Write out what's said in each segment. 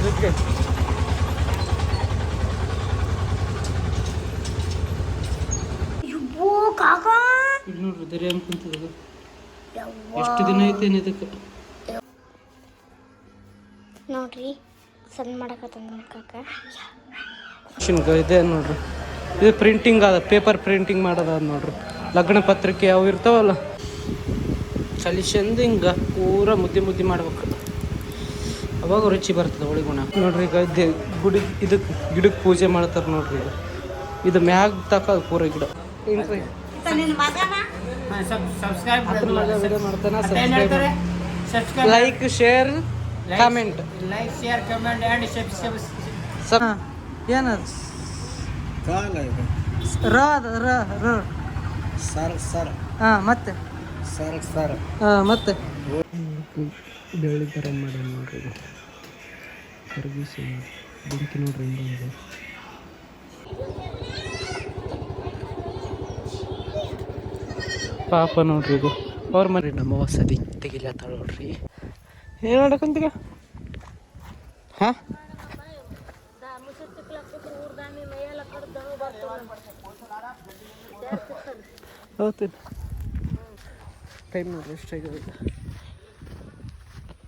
ಜೊತೆಗೆ ನೋಡ್ರಿ ದರಿ ಅನ್ಕೊಂತದ ಎಷ್ಟು ದಿನ ಐತೇನು ಇದಕ್ಕೆ ನೋಡ್ರಿ ಸಣ್ಣ ಮಾಡಕತ್ತಂದ ಕಾಕ ಇದೆ ನೋಡ್ರಿ. ಇದು ಪ್ರಿಂಟಿಂಗ್ ಅದ, ಪೇಪರ್ ಪ್ರಿಂಟಿಂಗ್ ಮಾಡೋದ ನೋಡ್ರಿ. ಲಗ್ನ ಪತ್ರಿಕೆ ಅವು ಇರ್ತಾವಲ್ಲ, ಸಲಿಷಂದು ಹಿಂಗೆ ಪೂರ ಮುದ್ದೆ ಮಾಡ್ಬೇಕು, ಅವಾಗ ರುಚಿ ಬರ್ತದೆ ಒಳಗುಣ. ನೋಡ್ರಿ ಈಗ ಗುಡಿ ಇದಕ್ಕೆ ಗಿಡಕ್ಕೆ ಪೂಜೆ ಮಾಡ್ತಾರೆ ನೋಡ್ರಿ. ಇದು ಮ್ಯಾಗ ತಕ ಪೂರ ಗಿಡ ಲೈಕ್ ಶೇರ್ ಕಾಮೆಂಟ್ ಏನದು ಮತ್ತೆ ಮತ್ತೆ ಬೆಳ್ಳಿ ಗರಂ ಮಾಡಿ ನೋಡ್ರಿ. ಕರಗಿಸಿ ಬೆಂಕಿ ನೋಡ್ರಿ ಹಿಂಗೆ ಪಾಪ ನೋಡ್ರಿ. ಇದು ಅವ್ರ ಮರಿ ನಮ್ಮ ವಸತಿ ತೆಗಿಲತ್ತಾಳ ನೋಡ್ರಿ. ಏನು ಮಾಡಕಂತೀಗ? ಹಾಂ ಹೌದು. ಟೈಮ್ ನೋಡ್ರಿ ಎಷ್ಟಾಗಿದೆ,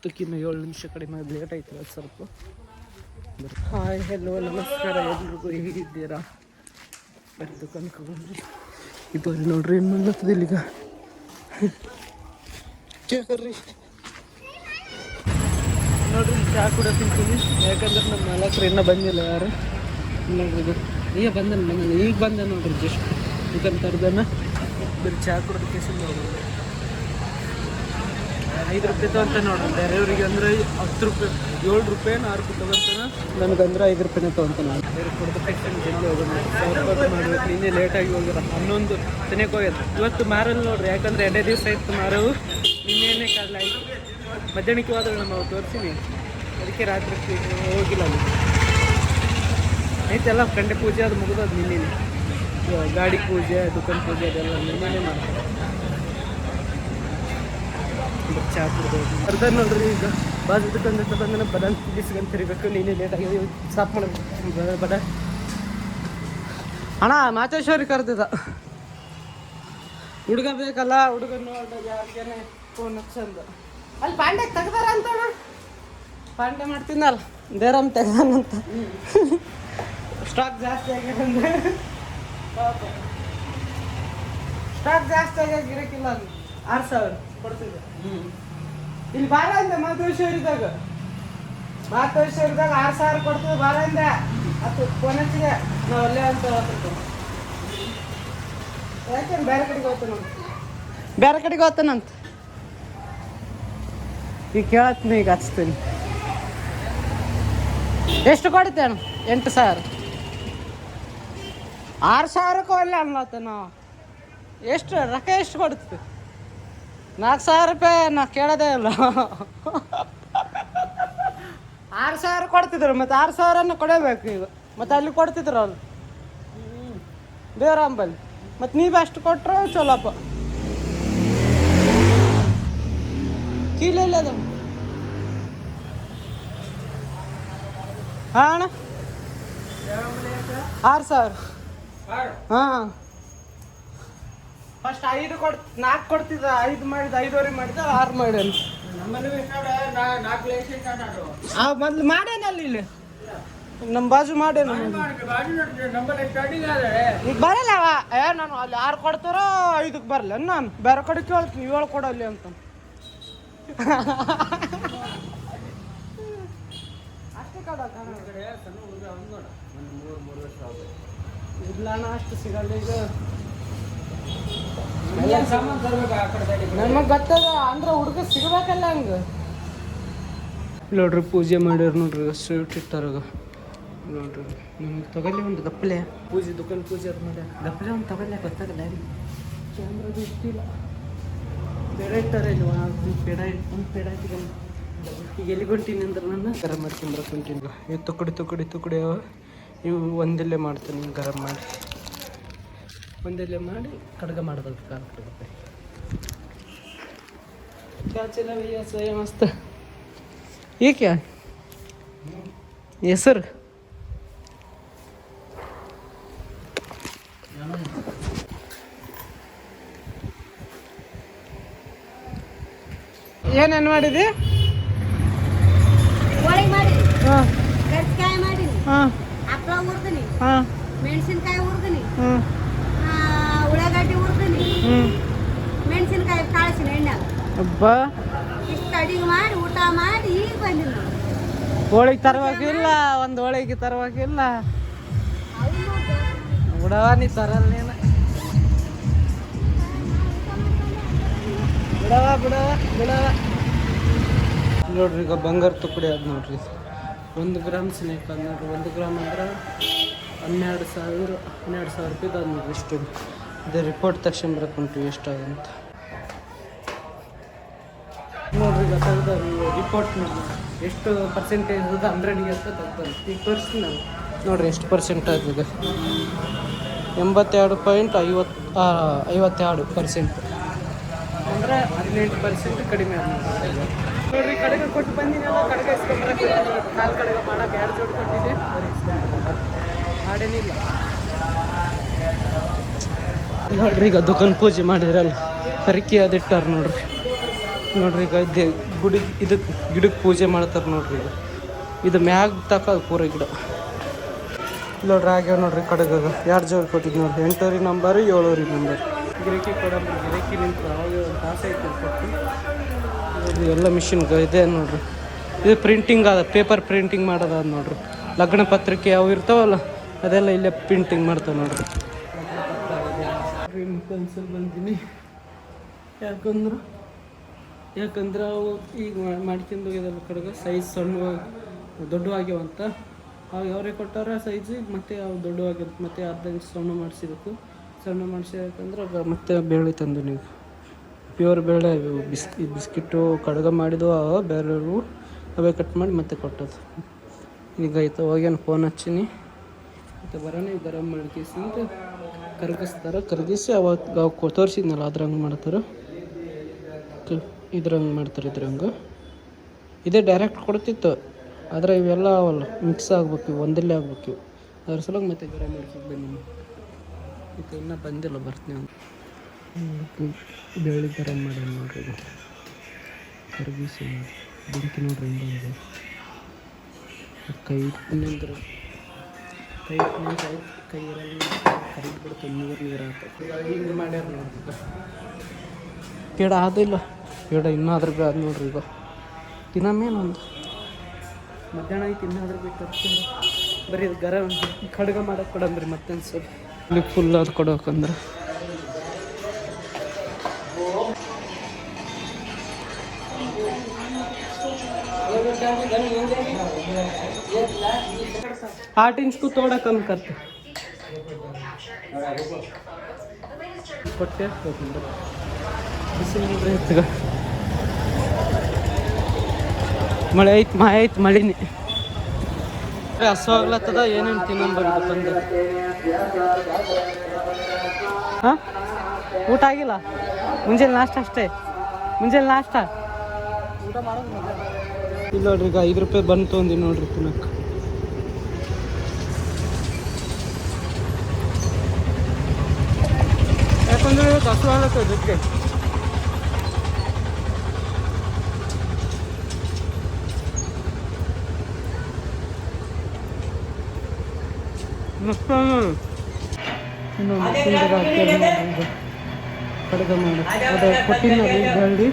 10ಕ್ಕಿಂತ 7 ನಿಮಿಷ ಕಡಿಮೆ ಲೇಟ್ ಆಯ್ತು ಅದು ಸ್ವಲ್ಪ. ಹಾಯ್ ಹೆಲೋ ನಮಸ್ಕಾರ ಎಲ್ರಿಗೂ, ಹೇಗಿದ್ದೀರಾ? ಬರ್ದು ಕನ್ಕೊಂಡ್ರಿ. ಇದು ಅಲ್ಲಿ ನೋಡ್ರಿ ಏನು ಮಾಡ್ಲತ್ತದ ಇಲ್ಲಿಗ ಕೇಳ್ರಿ ನೋಡ್ರಿ. ಚಹಾ ಕೂಡ ತಿಂತೀನಿ, ಯಾಕಂದ್ರೆ ನಮ್ಮ ಮಾಲಕರು ಇನ್ನೂ ಬಂದಿಲ್ಲ ಯಾರು. ನೋಡ್ರಿ ಇದು ಈಗ ಬಂದ ನೋಡ್ರಿ. ಜಸ್ಟ್ ಇದನ್ನ ತರ್ದನ ಬರೀ ಚಹಾ ಕುಡೋದಕ್ಕೆ ನೋಡ್ರಿ 5 ರೂಪಾಯಿ ತಗೊಂತ ನೋಡ್ರಿ. ಬೇರೆಯವ್ರಿಗೆ ಅಂದರೆ 10 ರೂಪಾಯಿ 7 ರೂಪಾಯಿ 6 ರೂಪಾಯಿ ತಗೊಂತಾನ, ನನಗಂದ್ರೆ 5 ರೂಪಾಯಿನೇ ತಗೊಂತಾನೆ. ಬೇರೆ ಕೊಡ್ಬೇಕಂತ ಜಲ್ದಿ ಹೋಗೋಣ. ಮಾಡ್ಬೇಕು. ನಿನ್ನೆ ಲೇಟಾಗಿ ಹೋಗಿರ 11 ತನಕ ಹೋಗ್ಯದ. ಇವತ್ತು ಮಾರಲ್ಲ ನೋಡ್ರಿ, ಯಾಕಂದ್ರೆ 2 ದಿವಸ ಆಯ್ತು ಮಾರವು. ನಿನ್ನೆನೇ ಕಾಲ ಆಯ್ತು, ಮಧ್ಯಾಹ್ನಕ್ಕೆ ಹೋದ್ರೆ ನಮ್ಮ ತೋರಿಸಿನಿ, ಅದಕ್ಕೆ ರಾತ್ರಿ ಹೋಗಿಲ್ಲ ಅಲ್ಲಿ. ಆಯ್ತೆಲ್ಲ ಕಂಡೆ ಪೂಜೆ ಅದು ಮುಗಿದದು ನಿನ್ನೆ. ಗಾಡಿ ಪೂಜೆ, ದುಕಾನ್ ಪೂಜೆ ಅದೆಲ್ಲ ನಿನ್ನೆ ಮಾಡ್ತಾರೆ. ಚಹಾ ಕುಡ್ಬೋದು ಅರ್ಧ ನೋಡ್ರಿ. ಈಗ ಬಾಜು ದುಕಾನ್ ಬಂದ ಬದಾನ್ ತಿಗಿಸ್ಕೊಂಡು ತಿರ್ಬೇಕು. ನೀನೇ ಲೇಟಾಗಿ ಸಾಫ್ ಮಾಡಬೇಕು ಬಡ ಅಣ್ಣ. ಮಾತೇಶ್ವರಿ ಕರೆದಿದ್ದ ಹುಡುಗ ಬೇಕಲ್ಲ, ಹುಡುಗ ನೋಡಿದಾಗ ಯಾರಿಗೇನೆ ಫೋನ್ ಹಚ್ಚಂದು ಅಲ್ಲಿ ಪಾಂಡೆ ತೆಗ್ದಾರ ಅಂತ. ಪಾಂಡೆ ಮಾಡ್ತೀನಲ್ಲ ಬೇರಮ್ ತೆಗ್ದಾನಂತ. ಸ್ಟಾಕ್ ಜಾಸ್ತಿ ಆಗ್ಯಾರಂದ್ರೆ ಸ್ಟಾಕ್ ಜಾಸ್ತಿ ಆಗ್ಯಾಗ ಗಿರಕ್ಕಿಲ್ಲ ಅದು 6,000 ಕೊಡ್ತಿದ್ದೆ. ಇಲ್ಲಿ ಬಾರ ಅಂದೆ ಮಾತೇಶ್ವರಿದಾಗ 6,000 ಕೊಡ್ತಿದ್ದೆ. ಬಾರ ಅಂದೆ ಅದು ಫೋನ್ ಹಚ್ಚಿದೆ, ನಾವು ಅಲ್ಲೇ ಅಂತ ಹೇಳ್ತಿದ್ದೆ. ಯಾಕೆ ಬೇರೆ ಕಡೆಗೆ ಹೋಗ್ತಾನಂತ ಈಗ ಕೇಳತ್ತೀನಿ. ಈಗ ಹಚ್ತೀನಿ. ಎಷ್ಟು ಕೊಡ್ತೇನೆ? 8,000. 6,000ಕ್ಕೂ ಅಲ್ಲೇ ಅನ್ಲತ್ತ ನಾವು. ಎಷ್ಟು ರೊಕ್ಕ ಎಷ್ಟು ಕೊಡ್ತೀವಿ? 4,000 ರೂಪಾಯಿ ನಾ ಕೇಳೋದೇ ಇಲ್ಲ. 6,000 ಕೊಡ್ತಿದ್ರು, ಮತ್ತು 6,000 ಕೊಡಬೇಕು ಈಗ. ಮತ್ತು ಅಲ್ಲಿ ಕೊಡ್ತಿದ್ರು ಅವ್ರು ದೇವರಾಂಬಲ್ಲಿ. ಮತ್ತು ನೀವು ಅಷ್ಟು ಕೊಟ್ಟರೆ ಚಲೋಪ್ಪ. ಕೀಲಿಲ್ಲ ಅದು. ಹಾಂ ಅಣ್ಣ 6,000. ಹಾಂ ಫಸ್ಟ್ 5 4 ಕೊಡ್ತಿದ್ದ, 5 ಮಾಡಿದ, 5.5 ಮಾಡಿದ, 6 ಮಾಡ್ಯಾನ. ಮೊದ್ಲು ಮಾಡೇನಲ್ಲಿ ಇಲ್ಲಿ ನಮ್ಮ ಬಾಜು ಮಾಡೇನು. ಈಗ ಬರಲ್ಲ ಅವ. ನಾನು ಅಲ್ಲಿ 6 ಕೊಡ್ತಾರೋ 5ಕ್ಕೆ ಬರಲ್ಲ. ನಾನು ಬೇರೆ ಕಡೆ ಕೇಳ್ತೀನಿ 7 ಕೊಡಲ್ಲಿ ಅಂತ. ಅಷ್ಟೇ ಕಡ ಇಲ್ಲ ಅಣ್ಣ, ಅಷ್ಟು ಸಿಗಲ್ಲ ಈಗ. ನಮಗೆ ಗೊತ್ತದ ಅಂದ್ರೆ ಹುಡುಗ ಸಿಗ್ಬೇಕಲ್ಲ ಹಂಗೆ. ನೋಡ್ರಿ ಪೂಜೆ ಮಾಡ್ಯಾರ ನೋಡ್ರಿ. ಸ್ವೀಟ್ ಇಟ್ಟಾರ ನೋಡ್ರಿ. ನಮಗೆ ತಗೊಳ್ಳಿ ಒಂದು ದಪ್ಪಲೆ ಪೂಜೆ, ದುಕಾನ್ ಪೂಜೆ ಅದು ಮಾಡ್ಯಾರ. ದಪ್ಪಲೆ ಒಂದು ತಗೊಳ್ಳಿ ಗೊತ್ತಾಗಲ್ಲ ಯಾರಿಗೆ. ಕ್ಯಾಮ್ರದು ಇಷ್ಟಿಲ್ಲ. ಪೇಡ ಇಟ್ಟಾರ ಇಲ್ಲಿ. ಪೇಡ ಒಂದು ಪೇಡ ಇಟ್ಕೊಂಡು ಈಗ ಎಲ್ಲಿಗೆ ಹೊಂಟೀನಿ ಅಂದ್ರೆ ನಾನು ಗರಂ ಮಾಡ್ಕೊಂಬರಕ್ಕೆ ಹೊಂಟೀನಿ. ಇವು ತುಕಡಿ ಅವ. ಇವು ಒಂದೆಲ್ಲೇ ಮಾಡ್ತೀನಿ ಗರಂ ಮಾಡಿ, ಒಂದೆಲ್ಲೇ ಮಾಡಿ ಕಡ್ಗ ಮಾಡೋದು. ಖಾರ ಕಡ್ಗ क्या चला भैया? सोया मस्त. ये क्या है? ಹೆಸರು ಏನೇನು ಮಾಡಿದಿ? ಹಾಂ ಹಾಂ ಹಪ್ಪಳ ಹುರ್ದಿನಿ, ಹಾಂ ಮೆಣಸಿನ್ಕಾಯಿ ಹುರ್ದಿನಿ, ಹ್ಞೂ ಉಳ್ಳಾಗಡ್ಡಿ ಹುರ್ದಿನಿ, ಹ್ಞೂ ಮೆಣಸಿನ್ಕಾಯಿ ಕಾಳಿಸಿನಿ ಎಣ್ಣೆ. ಅಬ್ಬಾ ಇಷ್ಟು ಅಡಿಗೆ ಮಾಡಿ ಊಟ ಮಾಡಿ ಈಗ ಬಂದಿನಿ ನಾನು. ಹೋಳಿಗೆ ತರವಾಗಿಲ್ಲ, ಒಂದು ಹೋಳಿಗೆ ತರವಾಗಿಲ್ಲ. ಬಿಡವ ನೀ ತರಲ್ಲೇನ, ಬಿಡವ ಬಿಡವ ಬಿಡವ. ನೋಡ್ರಿ ಈಗ ಬಂಗಾರ ತುಕಡಿ ಅದು ನೋಡ್ರಿ, 1 ಗ್ರಾಮ್ ಸ್ನೇಕ್ ಅದು ನೋಡ್ರಿ. 1 ಗ್ರಾಮ್ ಅಂದ್ರೆ 12,000 ರೂಪಾಯಿದು ಅದು ನೋಡ್ರಿ. ಇಷ್ಟು ಇದು ರಿಪೋರ್ಟ್ ತಕ್ಷಣ ಎಷ್ಟಾಗಂತ ನೋಡ್ರಿ. ಈಗ ತೆಗ್ದ ರಿಪೋರ್ಟ್ ನೋಡಿ ಎಷ್ಟು ಪರ್ಸೆಂಟೇಜ್ ಅದು 100ಗೆ ಅಂತ ತೆಗ್ದಾರೆ. ಈಗ ತೋರಿಸ್ತೀನಿ ನಾನು ನೋಡ್ರಿ ಎಷ್ಟು ಪರ್ಸೆಂಟ್ ಆಗಿದೆ. 82.52% ಅಂದರೆ 18% ಕಡಿಮೆ ಆದ ನೋಡ್ರಿ. ಕಡೆಗೆ ಕೊಟ್ಟು ಬಂದಿನಲ್ಲ, ಕಡೆಗೆ ಇಸ್ಕೊಂಬರಕ್ಕೆ 4 ಕಡೆಗೆ ಮಾಡೋಕೆ 2 ಜೋಡಿ ಕೊಟ್ಟಿದ್ದೆ, ಹಾಡೇನಿಲ್ಲ ನೋಡ್ರಿ. ಈಗ ದುಕಾನ್ ಪೂಜೆ ಮಾಡಿದ್ರಲ್ಲ, ಕರಿಕೆ ಅದಿಟ್ಟಾರ ನೋಡ್ರಿ. ನೋಡ್ರಿ ಈಗ ಇದಕ್ಕೆ ಗಿಡಕ್ಕೆ ಪೂಜೆ ಮಾಡ್ತಾರೆ ನೋಡ್ರಿ. ಇದು ಮ್ಯಾಗ ತಕ ಪೂರ ಗಿಡ ನೋಡ್ರಿ ಆಗ್ಯಾವ ನೋಡ್ರಿ. ಕಡೆಗೆ 2 ಜೋಡಿ ಕೊಟ್ಟಿದ್ದು ನೋಡ್ರಿ. 8ನೇ ನಂಬರ್ 7ನೇ ನಂಬರ್ ಗಿರಕಿ ಕೊಡಂಬ್ರಿ. ಗಿರಕಿ ನಿಂತು ಅವಾಗ ಒಂದು ತಾಸು ಐತೆ ಕೊಟ್ಟು ನೋಡ್ರಿ. ಎಲ್ಲ ಮಿಷಿನ್ ಇದೆ ನೋಡ್ರಿ. ಇದು ಪ್ರಿಂಟಿಂಗ್ ಅದ, ಪೇಪರ್ ಪ್ರಿಂಟಿಂಗ್ ಮಾಡೋದು ಅದು ನೋಡ್ರಿ. ಲಗ್ನ ಪತ್ರಿಕೆ ಅವು ಇರ್ತಾವಲ್ಲ, ಅದೆಲ್ಲ ಇಲ್ಲೇ ಪ್ರಿಂಟಿಂಗ್ ಮಾಡ್ತಾವೆ ನೋಡ್ರಿ. ಪೆನ್ಸಿಲ್ ಬಂದೀನಿ ಯಾಕಂದ್ರೆ ಅವು ಈಗ ಮಾಡ್ಕೊಂಡು ಹೋಗಿದಲ್ಲ ಕಡೆಗೆ ಸೈಜ್ ದೊಡ್ಡವಾಗ್ಯಾವಂತ. ಅವಾಗ ಅವರೇ ಕೊಟ್ಟಾರ ಸೈಜ್, ಮತ್ತು ಅವು ದೊಡ್ಡವಾಗಿರುತ್ತೆ. ಮತ್ತು 10 ಇಂಚ್ ಸಣ್ಣ ಮಾಡಿಸಿಬೇಕು. ಸಣ್ಣ ಮಾಡಿಸಿಬೇಕಂದ್ರೆ ಮತ್ತೆ ಬೇಳೆ ತಂದು ನೀವು ಪ್ಯೂರ್ ಬೇಳೆ ಬಿಸ್ಕಿಟ್ಟು ಕಡ್ಗೆ ಮಾಡಿದ್ವು ಬೇರೆಯವು ಅವೇ ಕಟ್ ಮಾಡಿ ಮತ್ತೆ ಕೊಟ್ಟದು. ಈಗ ಆಯ್ತು ಹೋಗ್ಯಾನ ಫೋನ್ ಹಚ್ಚೀನಿ ಮತ್ತು ಬರೋಣ. ಗರಂ ಮಾಡ್ಕೇಸಿ ಅಂತ ಕರಗಿಸಿ ಅವಾಗ ತೋರಿಸಿದ್ನಲ್ಲ ಅದ್ರಂಗೆ ಮಾಡ್ತಾರೆ. ಇದ್ರಂಗೆ ಮಾಡ್ತಾರೆ. ಇದೇ ಡೈರೆಕ್ಟ್ ಕೊಡ್ತಿತ್ತು, ಆದರೆ ಇವೆಲ್ಲ ಅವಲ್ಲ ಮಿಕ್ಸ್ ಆಗ್ಬೇಕು, ಒಂದಲ್ಲೇ ಆಗ್ಬೇಕು. ಅದ್ರ ಸಲುವಾಗಿ ಮತ್ತೆ ಗರಂ ಮಾಡ್ಕೊಂಡು ಬನ್ನಿ. ಈಗ ಇನ್ನೂ ಬಂದಿಲ್ಲ, ಬರ್ತೀನಿ ಅಂತ ಬೇಳೆ ಗರಂ ಮಾಡಿ ನೋಡ್ರಿ. ಇದು ಕರಗಿಸಿ ಬೆಂಕಿ ನೋಡ್ರಿ ಹಿಂಗೆ ಕೈ ನಿಂದ್ರೆ ಕೈ ಇರಲ್ಲ, ಕರಿದು ಬಿಡ್ತು, ನೀರು ಆಗ್ತದೆ. ಹಿಂಗೆ ಮಾಡ್ಯಾರ ನೋಡ್ರಿ. ಪೇಡ ಆದಿಲ್ಲ, ಪೇಡ ಇನ್ನೂ ಅದ್ರ ಬಿ ಅದು ನೋಡ್ರಿ. ಈಗ ತಿನ್ನಮೇನೊಂದು ಮಧ್ಯಾಹ್ನ ಐತಿ, ಇನ್ನೂ ಅದ್ರ ಬೇಕು ಬರೀ ಗರಂ ಕಡ್ಗ ಮಾಡಕ್ಕೆ ಕೊಡಂಬ್ರಿ. ಮತ್ತೊಂದು ಸ್ವಲ್ಪ ಇಲ್ಲಿ ಫುಲ್ ಅದು ಕೊಡೋಕಂದ್ರೆ आठ इंच को थोड़ा कम करते ಕೊಟ್ಟೆ ಮಳೆ ಐತೆ, ಮಳಿನೇ ಹಸುವಾಗ್ಲತ್ತದ. ಏನೇನು ತಿನ್ನಂಬರಿದು ಬಂದು. ಹಾಂ ಊಟ ಆಗಿಲ್ಲ, ಮುಂಜಾನೆ ನಾಷ್ಟ ಅಷ್ಟೇ. ಮುಂಜಾನೆ ನಾಷ್ಟ ಊಟ ಮಾಡೋದು ಇಲ್ಲ ನೋಡ್ರಿ. ಈಗ 5 ರೂಪಾಯಿ ಬಂದು ತೊಗೊಂಡಿ ನೋಡ್ರಿ ತಿನ್ನಕ್ಕೆ. ಯಾಕಂದ್ರೆ ಇವತ್ತು ಹಸು ಆಗ್ಲತ್ತದ ಜೊತೆಗೆ. ಕಡೆಗೆ ಮಾಡಿ ಅದು ಕೊಟ್ಟಿನ ಬೆಳ್ಳಿ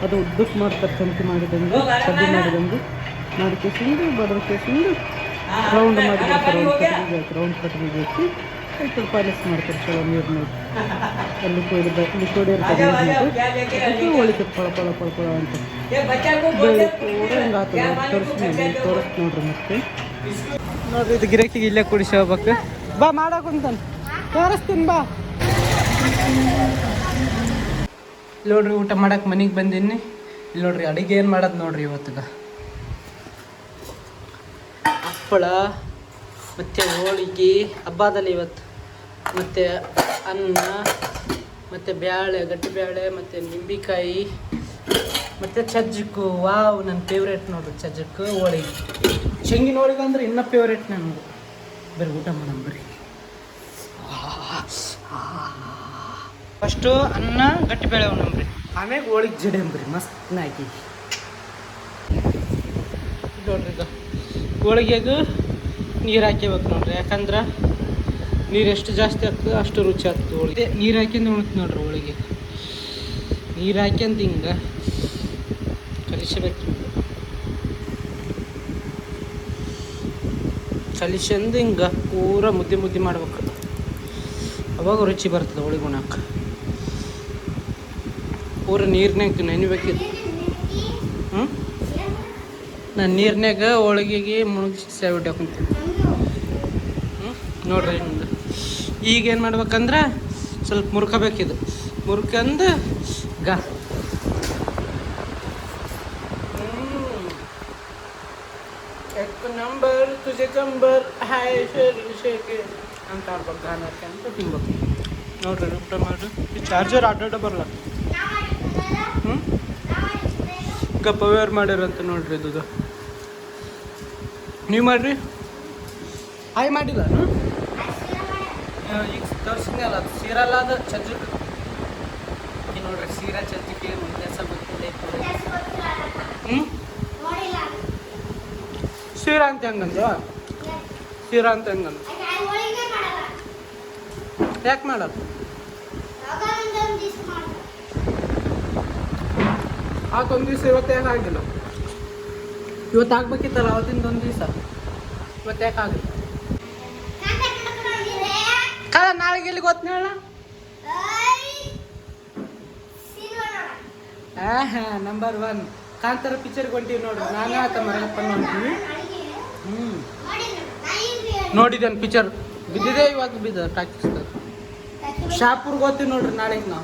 ಅದು ಉದ್ದಕ್ಕೆ ಮಾಡ್ತಾರೆ. ಚಮಚಿ ಮಾಡಿದಂಗೆ, ಕಡ್ಡಿ ಮಾಡಿದಂಗೆ ಮಾಡಿ ಕೇಸಿಂದು ಬಡದ ಕೇಸಿಂದು ರೌಂಡ್ ಮಾಡಿಬಿಡ್ತಾರೆ. ರೌಂಡ್ ಕಟ್ಟಿಗೆ ಹಾಕಿ ಸ್ವಲ್ಪ ಪಾಲಿಸ್ ಮಾಡ್ತಾರೆ. ಚಲೋ ನೀರು ಲಿಕ್ವಿಡ್ ಇರ್ತದೆ, ಒಳಿತದೆ ಪಳ ಅಂತ ಬೆಳೆ ಪೂರ ಹಿಂಗೆ ಆಗ್ತದೆ. ತೋರಿಸ್ ನೋಡ್ರಿ. ಮತ್ತೆ ನೋಡ್ರಿ ಇದು ಗಿರಾಕಿಗೆ ಇಲ್ಲೇ ಕುಡಿಸಿ ಹೋಗ್ಬೇಕು. ಬಾ ಮಾಡಾಕುಂತಾನೆ, ತೋರಿಸ್ತೀನಿ ಬಾ. ಇಲ್ಲಿ ನೋಡ್ರಿ ಊಟ ಮಾಡಕ್ಕೆ ಮನೆಗೆ ಬಂದೀನಿ. ಇಲ್ಲಿ ನೋಡ್ರಿ ಅಡುಗೆ ಏನು ಮಾಡೋದು ನೋಡ್ರಿ ಇವತ್ತಿಗೆ. ಹಪ್ಪಳ ಮತ್ತು ಹೋಳಿಗೆ ಹಬ್ಬದಲ್ಲಿ ಇವತ್ತು, ಮತ್ತು ಅನ್ನ ಮತ್ತು ಬ್ಯಾಳೆ, ಗಟ್ಟಿ ಬ್ಯಾಳೆ ಮತ್ತು ನಿಂಬೆಕಾಯಿ ಮತ್ತು ಚಜ್ಜಕ್ಕು ವಾವ್ ನನ್ನ ಫೇವ್ರೇಟ್ ನೋಡ್ರಿ ಚಜ್ಜಕ್ಕು ಹೋಳಿಗೆ ಶೇಂಗಿನ ಹೋಳಿಗೆ ಅಂದ್ರೆ ಇನ್ನೂ ಫೇವ್ರೇಟ್ ನನಗೆ ಬರ್ರಿ ಊಟ ಮಾಡೋಣ ಬರ್ರಿ ಫಸ್ಟು ಅನ್ನ ಗಟ್ಟಿ ಬೇಳೆ ಉಣ್ಣಂಬ್ರಿ ಆಮ್ಯಾಗ ಹೋಳಿಗೆ ಜಡಿ ಅಂಬ್ರಿ ಮಸ್ತ್ ಹಾಕಿ ನೋಡ್ರಿ ಈಗ ಹೋಳಿಗೆಗ ನೀರು ಹಾಕಿಬೇಕು ನೋಡ್ರಿ ಯಾಕಂದ್ರೆ ನೀರು ಎಷ್ಟು ಜಾಸ್ತಿ ಆಗ್ತದೆ ಅಷ್ಟು ರುಚಿ ಆಗ್ತದೆ ಹೋಳಿಗೆ ನೀರು ಹಾಕಿಂದ ಉಣ್ತು ನೋಡ್ರಿ ಹೋಳಿಗೆ ನೀರು ಹಾಕ್ಯಂತ ಹಿಂಗೆ ಕಲಿಸಬೇಕು ಕಲಿಸಂದು ಹಿಂಗೆ ಪೂರ ಮುದ್ದೆ ಮುದ್ದೆ ಮಾಡ್ಬೇಕು ಅವಾಗ ರುಚಿ ಬರ್ತದೆ ಹೋಳಿಗೆ ಉಣ್ಣಕ್ಕೆ ಪೂರ ನೀರ್ನಾಗ ನೆನಿಬೇಕಿತ್ತು ನಾನು ನೀರ್ನಾಗ ಹೋಳಿಗೆಗೆ ಮುಳುಗಿಸಿ ಸೇವಿಟ್ಟು ಹಾಕೊಂತೀನಿ ನೋಡ್ರಿ ನಿಮ್ದು ಈಗೇನು ಮಾಡ್ಬೇಕಂದ್ರೆ ಸ್ವಲ್ಪ ಮುರ್ಕೋಬೇಕಿದು ಮುರ್ಕಂದು ನಂಬರ್ ತುಜೆ ಕಂಬರ್ ಹಾಯ್ ಶೇಕೆ ಅಂತ ಆಡ್ಬೇಕು ಗಾನಕ್ಕೆ ಅಂತ ತಿನ್ಬೇಕು ನೋಡ್ರಿ ಊಟ ಮಾಡ್ರಿ ಈ ಚಾರ್ಜರ್ ಆಡಾಡ ಬರಲ್ಲ ಪವೇರ್ ಮಾಡ್ಯಾರಂತ ನೋಡ್ರಿ ಇದು ನೀವು ಮಾಡ್ರಿ ಹಾಯ್ ಮಾಡಿಲ್ಲ ಈಗ ತೋರಿಸಿದ್ನಲ್ಲ ಅದು ಸೀರಲ್ಲ ಅದು ಚಜ್ಜಕ್ಕೆ ನೋಡ್ರಿ ಸೀರಾ ಚಜ್ಜಿಗೆ ವ್ಯತ್ಯಾಸ ಗೊತ್ತಿದೆ ಸೀರಾ ಅಂತ ಹೆಂಗಂದು ಸೀರಾ ಅಂತ ಹೆಂಗಂದು ಯಾಕೆ ಮಾಡೋದು ಆವತ್ತೊಂದು ದಿವಸ ಇವತ್ತು ಯಾಕೆ ಆಗಿಲ್ಲ ಇವತ್ತು ಆಗ್ಬೇಕಿತ್ತಲ್ಲ ಅವತ್ತಿಂದ ಒಂದು ದಿವಸ ಇವತ್ತು ಯಾಕೆ ಆಗಿಲ್ಲ ಕಾಲ ನಾಳೆಗೆ ಎಲ್ಲಿ ಗೊತ್ತ ಹೇಳ ನಂಬರ್ 1 ಕಾಂತಾರ ಪಿಕ್ಚರ್ಗೆ ಹೊಂಟೀವಿ ನೋಡ್ರಿ ನಾನು ಆತ ಮರಗಪ್ಪ ನೋಡ್ತೀವಿ ನೋಡಿದ್ದೇನೆ ಪಿಕ್ಚರ್ ಬಿದ್ದಿದೆ ಇವಾಗ ಬಿದ್ದ ಟಾಕಿಸ್ತ ಶಾಪುರ್ಗೆ ಹೋಗ್ತೀವಿ ನೋಡ್ರಿ ನಾಳೆಗೆ ನಾವು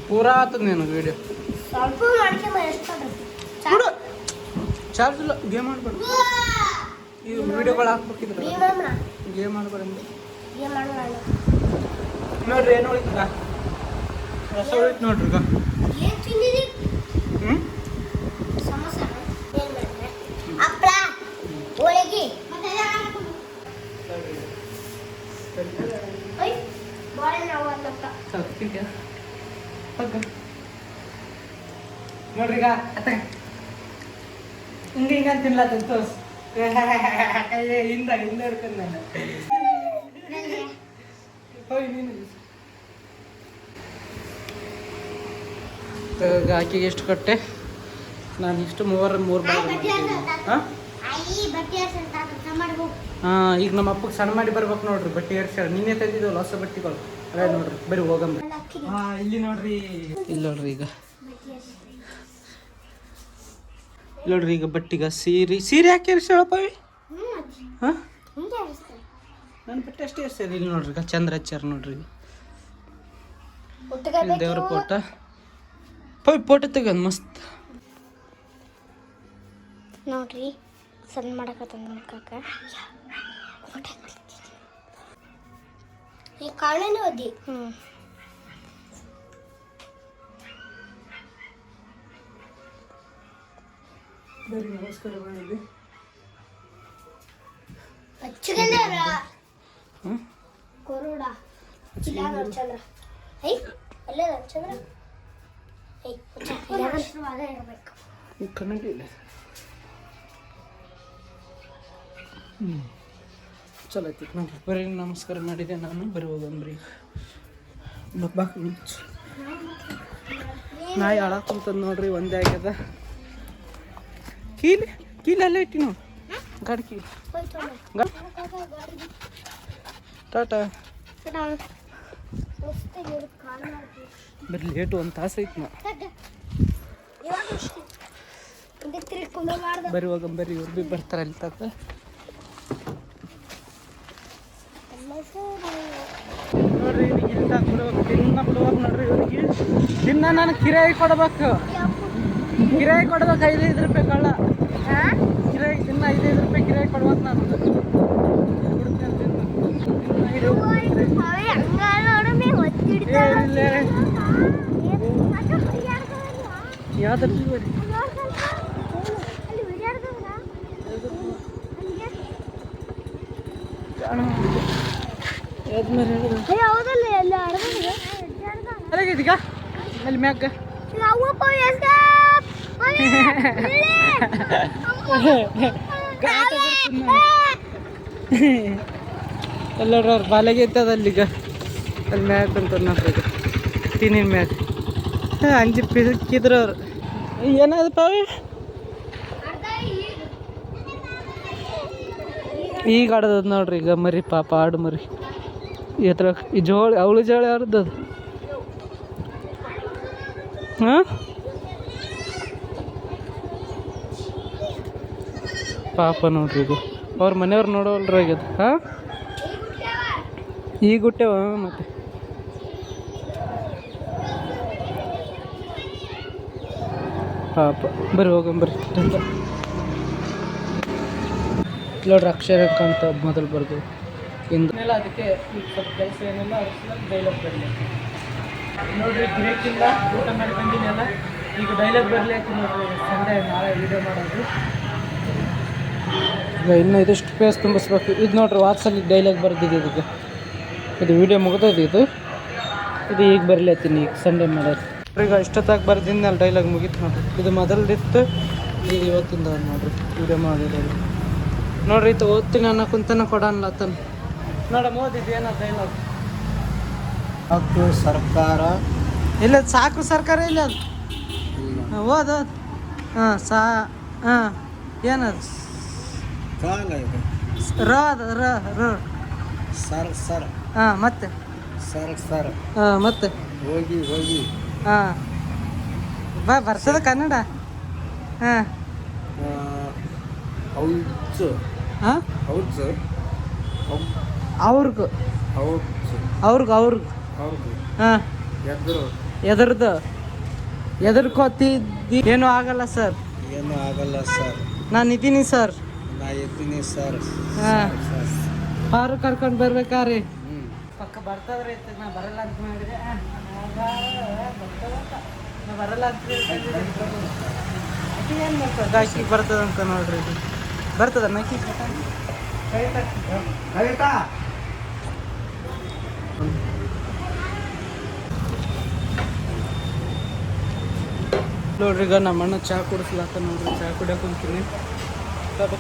ಪೂರಾ ಆತದ ನೀನು ವಿಡಿಯೋ ಚಾರ್ಜ್ ಇಲ್ಲ ಗೇಮ್ ಆಡ್ಬಾರ್ದು ಈ ವಿಡಿಯೋಗಳು ಹಾಕ್ಬೇಕಿದ್ರೆ ಗೇಮ್ ಆಡ್ಬಾರ್ದು ನೋಡ್ರಿ ಏನು ಉಳಿತದ ರಸ ಉಳಿತು ನೋಡ್ರಿ ನೋಡ್ರಿ ಈಗ ಹಿಂಗೆ ಹಿಂಗೆ ತಿನ್ಲ ತೋರ್ಸ್ ಹಿಂದೆ ಹಿಡ್ಕೊಂಡು ನಾನು ಹೋಯ್ ನೀನು ಆಕೆಗೆ ಎಷ್ಟು ಕೊಟ್ಟೆ ನಾನು ಇಷ್ಟು ಮೂರು ಬಾಯಿ ಹಾಂ ಈಗ ನಮ್ಮ ಅಪ್ಪಗೆ ಸಣ್ಣ ಮಾಡಿ ಬರ್ಬೇಕು ನೋಡ್ರಿ ಬಟ್ಟೆ ಏರ್ಸ್ಯಾರ ನಿನ್ನೆ ತಂದಿದ್ದವಲ್ಲ ಹೊಸ ಬಟ್ಟೆಗಳು ಅದೇ ನೋಡ್ರಿ ಬರೀ ಹೋಗಮ್ಮ ಹಾಂ ಇಲ್ಲಿ ನೋಡ್ರಿ ಇಲ್ಲಿ ನೋಡ್ರಿ ಈಗ ನೋಡ್ರಿ ಈಗ ಬಟ್ಟಿಗ ಸೀರೆ ಯಾಕೆ ಏರ್ಸ್ಯಾಳಪ್ಪ ಹಾಂ ನನ್ನ ಬಟ್ಟೆ ಅಷ್ಟೇ ಏರ್ಸ್ಯಾರ ಇಲ್ಲಿ ನೋಡ್ರಿ ಈಗ ಚಂದ್ರ ಹಚ್ಚಾರ ನೋಡ್ರಿ ದೇವ್ರ ಫೋಟೋ ಫೋಟೋ ತೆಗೋದು ಮಸ್ತ್ ನೋಡ್ರಿ ಸಣ್ಣ ಮಾಡಕತ್ತಂದ ಕಾಕ ಈ ಕಾಳನೇ ಓದಿ ನಮಸ್ಕಾರ ಮಾಡಿದ್ವಿ ಕೊರೋಡ ಚಂದ್ರ ಐ ಅಲ್ಲೇ ಚಂದ್ರ ಕನ್ನಡಿ ಇಲ್ಲ ಚಲೋ ಐತಿ ನೋಡ್ರಿ ಬರೀ ನಮಸ್ಕಾರ ಮಾಡಿದೆ ನಾನು ಬರೀ ಹೋಗಂಬ್ರಿ ಬಾಕ್ ನಾಯಿ ಹಾಳಾಕಂತದ ನೋಡ್ರಿ ಒಂದೇ ಆಗ್ಯದ ಕೀಲಿ ಅಲ್ಲೇ ಇಟ್ಟಿ ನೋಡಿ ಗಾಡಿ ಕೀಲಿ ಟಾಟಾ ಬರೀ ಲೇಟು ಒಂದು ತಾಸು ಐತಿ ನಾ ಬರೀ ಹೋಗಂಬರಿ ಇವ್ರು ಭೀ ಬರ್ತಾರೆ ಅಲ್ಲಿ ತಾತ ನೋಡ್ರಿ ಇಲ್ಲಿಂದ ಬಿಡ್ಬೇಕು ನೋಡ್ರಿ ಇವ್ರಿಗೆ ದಿನ ನಾನು ಕಿರಾಯಿ ಕೊಡ್ಬೇಕು 5 ರೂಪಾಯಿ ಕಳ್ಳ ಕಿರಾಯಿ ದಿನ 5 ರೂಪಾಯಿ ಕಿರಾಯಿ ಕೊಡ್ಬೇಕು ನಾನು ಯಾವ್ದು ಅಲ್ಲಿಗ ಅಲ್ಲಿ ಮ್ಯಾಗ ಎಲ್ಲರ ಅವ್ರ ಬಾಲೆಗೆ ಇರ್ತದ ಅಲ್ಲಿಗ ಅಲ್ಲಿ ಮ್ಯಾಗ ಅಂತ ನೋಡ್ರಿ ತಿನ್ನಿನ ಮ್ಯಾಗ ಅಂಜಿ ಪಿದಕ್ಕಿದ್ರು ಅವ್ರು ಏನಾದಪ್ಪ ಈಗ ಆಡೋದು ನೋಡ್ರಿ ಈಗ ಮರಿ ಪಾಪ ಆಡು ಮರಿ ಎತ್ರ ಈ ಜೋಳಿ ಅವಳು ಜೋಳಿ ಆಡ್ದದು ಹಾಂ ಪಾಪ ನೋಡ್ರಿ ಇದು ಅವ್ರ ಮನೆಯವ್ರು ನೋಡೋಲ್ರಿ ಆಗ್ಯದ ಹಾಂ ಈಗ ಹುಟ್ಟೆವ ಮತ್ತೆ ಪಾಪ ಬರ್ರಿ ಹೋಗಂಬರ್ರಿ ನೋಡ್ರಿ ಅಕ್ಷರ ಅಂತ ಮೊದಲು ಬರ್ದು ಇಂದೆಲ್ಲ ಅದಕ್ಕೆ ಈಗ ಸ್ವಲ್ಪ ಕೆಲಸ ಏನೆಲ್ಲ ಡೈಲಾಗ್ ಬರಲಿ ನೋಡ್ರಿ ಬ್ರೇಕಿಂದ ಊಟ ಮಾಡಿ ಬಂದಿನೆಲ್ಲ ಈಗ ಡೈಲಾಗ್ ಬರಲಿ ಆಯ್ತು ನೋಡ್ರಿ ಸಂಡೇ ನಾಳೆ ವೀಡಿಯೋ ಮಾಡೋದು ಈಗ ಇನ್ನೂ ಇದಿಷ್ಟು ಪೇಸ್ ತುಂಬಿಸ್ಬೇಕು ಇದು ನೋಡ್ರಿ ವಾಟ್ಸಲ್ಲಿ ಡೈಲಾಗ್ ಬರ್ದಿದೆ ಇದಕ್ಕೆ ಇದು ವೀಡಿಯೋ ಮುಗಿದೋದು ಇದು ಈಗ ಬರಲಿ ಆಯ್ತೀನಿ ಈಗ ಸಂಡೇ ಮಾಡೋದು ಈಗ ಇಷ್ಟೊತ್ತಾಗಿ ಬರ್ದಿದ್ದಲ್ಲಿ ಡೈಲಾಗ್ ಮುಗೀತು ನೋಡ್ರಿ ಇದು ಮೊದಲ್ದಿತ್ತು ಈಗ ಇವತ್ತಿಂದ ನೋಡ್ರಿ ವೀಡಿಯೋ ಮಾಡಿರೋದು ನೋಡ್ರಿ ಇದು ಓದ್ತೀನಿ ಅನ್ನೋ ಕುಂತನ ಕೊಡಲ್ಲ ಆತನ ನೋಡಮ್ಮ ಓದಿದ್ದು ಏನೋ ಡೈಲಾಗ್ ಸಾಕು ಸರ್ಕಾರ ಇಲ್ಲ ಸಾಕು ಸರ್ಕಾರ ಇಲ್ಲ ಅದು ಓದು ಹಾಂ ಹಾಂ ಏನದು ಕಾಲ ಇದೆ ರ ಅದು ರ ರ ಸರ್ ಹಾಂ ಮತ್ತೆ ಸರ್ ಹಾಂ ಮತ್ತೆ ಹೋಗಿ ಹಾಂ ಬರ್ತದ ಕನ್ನಡ ಹಾಂ ಹೌದು ಹಾಂ ಹೌದು ಅವ್ರಿಗೂ ಹಾಂ ಎದುರ್ಕೋತಿದ್ದಿ ಏನೂ ಆಗಲ್ಲ ಸರ್ ಏನೂ ಆಗಲ್ಲ ಸರ್ ನಾನು ಇದ್ದೀನಿ ಸರ್ ನಾ ಇದ್ದೀನಿ ಸರ್ ಹಾಂ ಪಾರು ಕರ್ಕೊಂಡು ಬರ್ಬೇಕಾರೆ ಪಕ್ಕ ಬರ್ತದ್ರೆ ನಾ ಬರಲ್ಲ ಅಂತ ಮಾಡಿದೆ ನಾ ಬರಲ್ಲ ಅಂತ ಏನು ಮಾಡ್ತದೆ ಗಾಯಕಿ ಬರ್ತದಂತ ನೋಡ್ರಿ ಇದು ಬರ್ತದ ನಕ್ಕಿ ನೋಡ್ರಿ ಈಗ ನಮ್ಮ ಅಣ್ಣ ಚಹಾ ಕುಡಿಸ್ಲಾಕ ನೋಡ್ರಿ ಚಹಾ ಕುಡಿಯೋಕೆ ಕುಂತೀನಿ ಸ್ವಲ್ಪ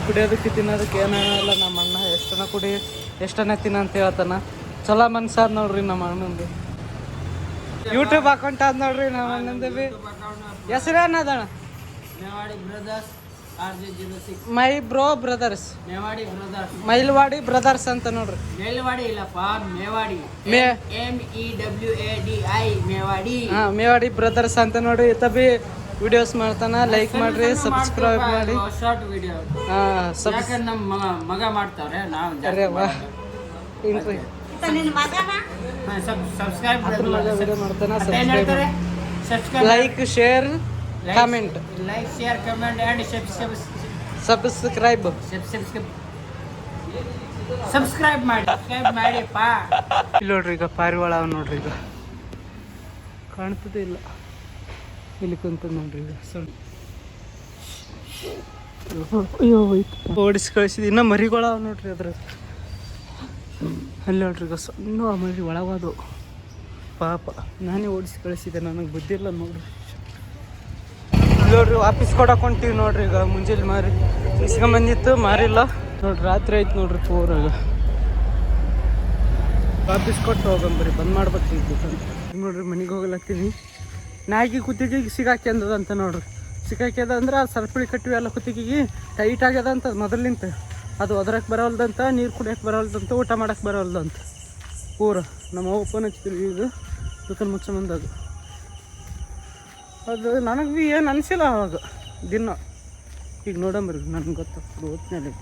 ಕುಡಿಯೋದಕ್ಕೆ ತಿನ್ನೋದಕ್ಕೆ ಏನಾಗಲ್ಲ ನಮ್ಮ ಅಣ್ಣ ಎಷ್ಟನ ತಿನ್ನ ಅಂತ ಹೇಳ್ತಾನ ಚಲೋ ಮನ್ಸಾದ ನೋಡ್ರಿ ನಮ್ಮ ಅಣ್ಣಂದು ಯೂಟ್ಯೂಬ್ ಅಕೌಂಟ್ ಆದ್ ನೋಡ್ರಿ ನಮ್ಮ ಅಣ್ಣಂದು ಬಿ ಹೆಸರೇನದಣ ಮೈ ಬ್ರೋ ಬ್ರದರ್ಸ್ ಮೈಲ್ವಾಡಿ ಬ್ರದರ್ಸ್ ಅಂತ ನೋಡ್ರಿ ಮೇಲ್ವಾಡಿ ಇಲ್ಲಪ್ಪ ಮೇವಾಡಿ ಮೇವಾಡಿ ಬ್ರದರ್ಸ್ ಅಂತ ನೋಡ್ರಿ ಈತ ಬಿ ವಿಡಿಯೋಸ್ ಮಾಡ್ತಾನ ಲೈಕ್ ಮಾಡ್ರಿ ಸಬ್ಸ್ಕ್ರೈಬ್ ಮಾಡಿ ಶಾರ್ಟ್ ವಿಡಿಯೋ ನಮ್ಮ ಮಗ ಮಾಡ್ತಾರೆ ನಾವು ವಿಡಿಯೋ ಮಾಡ್ತಾನ like share comment and subscribe ಮಾಡಿ ಪಾ ಇಲ್ಲಿ ನೋಡ್ರಿ ಈಗ ಪಾರಿವಾಳ ಅವ ನೋಡ್ರಿ ಈಗ ಕಾಣ್ತದೆ ಇಲ್ಲ ಇಲ್ಲಿ ಕುಂತ ನೋಡ್ರಿ ಈಗ ಅಯ್ಯೋ ಓಡಿಸಿ ಕಳಿಸಿದ ಇನ್ನ ಮರಿಗಳ ಅವ ನೋಡ್ರಿ ಅದ್ರ ಅಲ್ಲಿ ನೋಡ್ರಿ ಈಗ ಸಣ್ಣ ಮರಿ ಒಳಗಾದವು ಪಾಪ ನಾನೇ ಓಡಿಸಿ ಕಳಿಸಿದೆ ನನಗೆ ಬುದ್ಧಿ ಇಲ್ಲ ನೋಡ್ರಿ ನೋಡ್ರಿ ವಾಪಸ್ ಕೊಡಕ್ಕೆ ಹೊಂಟೀವಿ ನೋಡ್ರಿ ಈಗ ಮುಂಜಾನೆ ಮಾರಿ ಇಸ್ಕೊಂಬಂದಿತ್ತು ಮಾರಿಲ್ಲ ನೋಡ್ರಿ ರಾತ್ರಿ ಆಯ್ತು ನೋಡ್ರಿ ಪೂರಾಗ ವಾಪಸ್ ಕೊಟ್ಟು ಹೋಗಂಬರಿ ಬಂದ್ ಮಾಡ್ಬೇಕು ಈಗ ನೋಡ್ರಿ ಮನೆಗೆ ಹೋಗ್ಲತ್ತೀನಿ ನಾಯಿಗೆ ಕುತ್ತಿಗೆಗೆ ಸಿಗಾಕ್ಯಂದದ ಅಂತ ನೋಡ್ರಿ ಸಿಗಾಕ್ಯದ ಅಂದ್ರೆ ಅದು ಸರ್ಪಳಿ ಕಟ್ಟಿವಿ ಎಲ್ಲ ಕುತ್ತಿಗೆಗೆ ಟೈಟ್ ಆಗ್ಯದ ಅಂತ ಮೊದಲಿಂತ ಅದು ಒದರಕ್ಕೆ ಬರೋಲ್ದಂತ ನೀರು ಕುಡಿಯೋಕೆ ಬರೋಲ್ದಂತ ಊಟ ಮಾಡಕ್ಕೆ ಬರೋಲ್ದಂತ ಪೂರ ನಮ್ಮ ಓಪನ್ ಹಚ್ತೀವಿ ಈಗ ದುಕಾನ್ ಮುಚ್ಚಮಂದಾಗ ಅದು ನನಗೆ ಭೀ ಏನು ಅನಿಸಿಲ್ಲ ಅವಾಗ ದಿನ ಈಗ ನೋಡಂಬ್ರಿ ನನಗೆ ಗೊತ್ತಾಗ್ತದೆ ಓದ್ನಲ್ಲಿ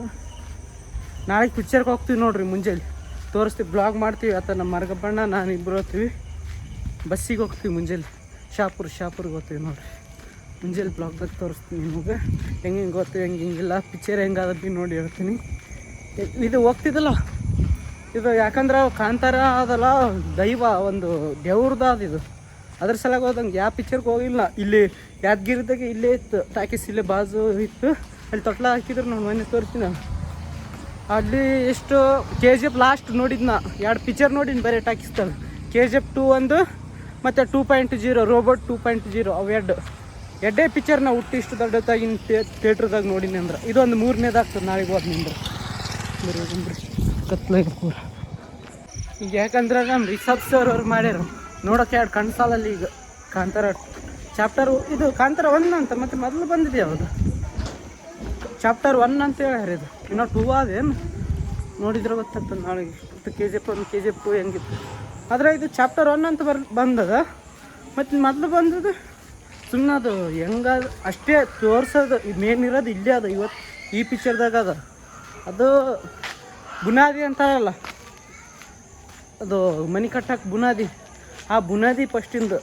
ನಾಳೆಗೆ ಪಿಕ್ಚರ್ಗೆ ಹೋಗ್ತೀವಿ ನೋಡ್ರಿ ಮುಂಜಾನೆ ತೋರಿಸ್ತೀವಿ ಬ್ಲಾಗ್ ಮಾಡ್ತೀವಿ ಆತ ನಮ್ಮ ಮರ್ಗಪ್ಪಣ್ಣ ನಾನು ಇಬ್ಬರು ಹೋಗ್ತೀವಿ ಬಸ್ಸಿಗೆ ಹೋಗ್ತೀವಿ ಮುಂಜಾನೆ ಶಾಪುರ್ಗೆ ಹೋಗ್ತೀವಿ ನೋಡ್ರಿ ಮುಂಜಾನೆ ಬ್ಲಾಗ್ದಾಗ ತೋರಿಸ್ತೀನಿ ನಿಮಗೆ ಹೆಂಗೆ ಗೊತ್ತು ಹಿಂಗಿಲ್ಲ ಪಿಕ್ಚರ್ ಹೆಂಗಾದ ಭೀ ನೋಡಿ ಹೇಳ್ತೀನಿ ಇದು ಹೋಗ್ತಿದ್ದಲ್ಲ ಇದು, ಯಾಕಂದ್ರೆ ಕಾಂತಾರ ಅದಲ್ಲ ದೈವ ಒಂದು ದೇವ್ರದ ಅದು ಇದು. ಅದ್ರ ಸಲಾಗಿ ಹೋದಂಗೆ ಯಾವ ಪಿಕ್ಚರ್ಗೆ ಹೋಗಿಲ್ಲ. ಇಲ್ಲಿ ಯಾದಗಿರಿದಾಗೆ ಇಲ್ಲೇ ಇತ್ತು ಟಾಕೀಸ್, ಇಲ್ಲೇ ಬಾಜು ಇತ್ತು. ಅಲ್ಲಿ ತೊಟ್ಲ ಹಾಕಿದ್ರು ನಾನು ಮನೆ ತೋರಿಸ್ತೀನಿ. ಅಲ್ಲಿ ಎಷ್ಟು KGF ಲಾಸ್ಟ್ ನೋಡಿದ್ನ, 2 ಪಿಕ್ಚರ್ ನೋಡಿನಿ ಬೇರೆ ಟಾಕೀಸ್ದಾಗ. KGF 2 ಒಂದು ಮತ್ತು 2.0 ರೋಬೋಟ್ 2.0 ಅವು ಎರಡೇ ಪಿಕ್ಚರ್ನ ಹುಟ್ಟು ಇಷ್ಟು ದೊಡ್ಡದಾಗಿನ ಥಿಯೇಟ್ರದಾಗ ನೋಡಿನಿ ಅಂದ್ರೆ. ಇದೊಂದು 3ನೇದಾಗ್ತದೆ ನಾಳೆಗೆ ಹೋದ್ನಿಂದ್ರೆ. ಬರೀ ಕತ್ಲಾಗ ಪೂರ ಈಗ, ಯಾಕಂದ್ರೆ ನಮ್ಮ ರಿಷಬ್ ಸರ್ ಅವ್ರು ಮಾಡ್ಯಾರ ನೋಡೋಕೆ 2 ಕಣ್ಣು ಸಾಲಲ್ಲಿ. ಈಗ ಕಾಂತಾರ ಚಾಪ್ಟರ್ ಇದು ಕಾಂತಾರ 1 ಅಂತ, ಮತ್ತು ಮೊದಲು ಬಂದಿದೆ ಯಾವುದು ಚಾಪ್ಟರ್ 1 ಅಂತ ಹೇಳ್ಯಾರ. ಇದು ಇನ್ನೂ 2 ಅದೇನು ನೋಡಿದ್ರೆ ಗೊತ್ತಾಗ್ತದೆ ನಾಳೆಗೆ. ಮತ್ತು KGF 1 KGF 2 ಹೆಂಗಿತ್ತು. ಆದರೆ ಇದು ಚಾಪ್ಟರ್ 1 ಅಂತ ಬಂದದ. ಮತ್ತು ಮೊದಲು ಬಂದದು ಸುಮ್ಮನೆ ಅದು ಹೆಂಗ ಅಷ್ಟೇ ತೋರಿಸೋದು. ಮೇನ್ ಇರೋದು ಇಲ್ಲೇ ಅದು ಇವತ್ತು ಈ ಪಿಕ್ಚರ್ದಾಗ ಅದ. ಅದು ಬುನಾದಿ ಅಂತಾರಲ್ಲ, ಅದು ಮನೆ ಕಟ್ಟಕ್ಕೆ ಬುನಾದಿ. ಆ ಬುನಾದಿ ಫಸ್ಟಿಂದು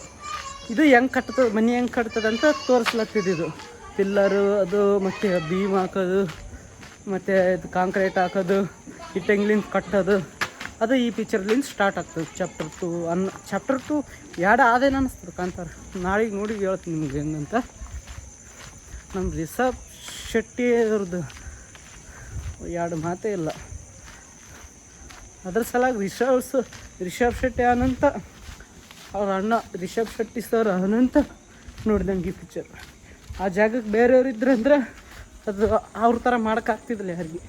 ಇದು ಹೆಂಗೆ ಕಟ್ತದೆ, ಮನೆ ಹೆಂಗೆ ಕಟ್ತದೆ ಅಂತ ತೋರಿಸ್ಲತ್ತಿದ್ದು. ಪಿಲ್ಲರು ಅದು, ಮತ್ತು ಬೀಮ್ ಹಾಕೋದು, ಮತ್ತು ಇದು ಕಾಂಕ್ರೀಟ್ ಹಾಕೋದು, ಇಟ್ಟಂಗ್ಲಿಂದ ಕಟ್ಟೋದು, ಅದು ಈ ಪಿಕ್ಚರ್ಲಿಂದ ಸ್ಟಾರ್ಟ್ ಆಗ್ತದೆ. ಚಾಪ್ಟರ್ 2 ಎರಡು ಆದೇನು ಅನ್ನಿಸ್ತದೆ ಕಾಂತಾರ. ನಾಳೆಗೆ ನೋಡಿ ಹೇಳ್ತೀನಿ ನಿಮ್ಗೆ ಹೆಂಗಂತ. ನಮ್ಮ ರಿಷಬ್ ಶೆಟ್ಟಿ ಅವ್ರದ್ದು 2 ಮಾತೇ ಇಲ್ಲ. ಅದ್ರ ಸಲಾಗಿ ರಿಷಬ್ ಶೆಟ್ಟಿ ಅನಂತ ಅವ್ರ ಅಣ್ಣ ರಿಷಬ್ ಶೆಟ್ಟಿ ಸರ್ ಅನಂತ ನೋಡಿದಂಗೆ ಈ ಪಿಕ್ಚರ್. ಆ ಜಾಗಕ್ಕೆ ಬೇರೆಯವ್ರು ಇದ್ರಂದ್ರೆ ಅದು ಅವ್ರ ಥರ ಮಾಡೋಕ್ಕಾಗ್ತಿದ್ದಿಲ್ಲ ಯಾರಿಗೆ.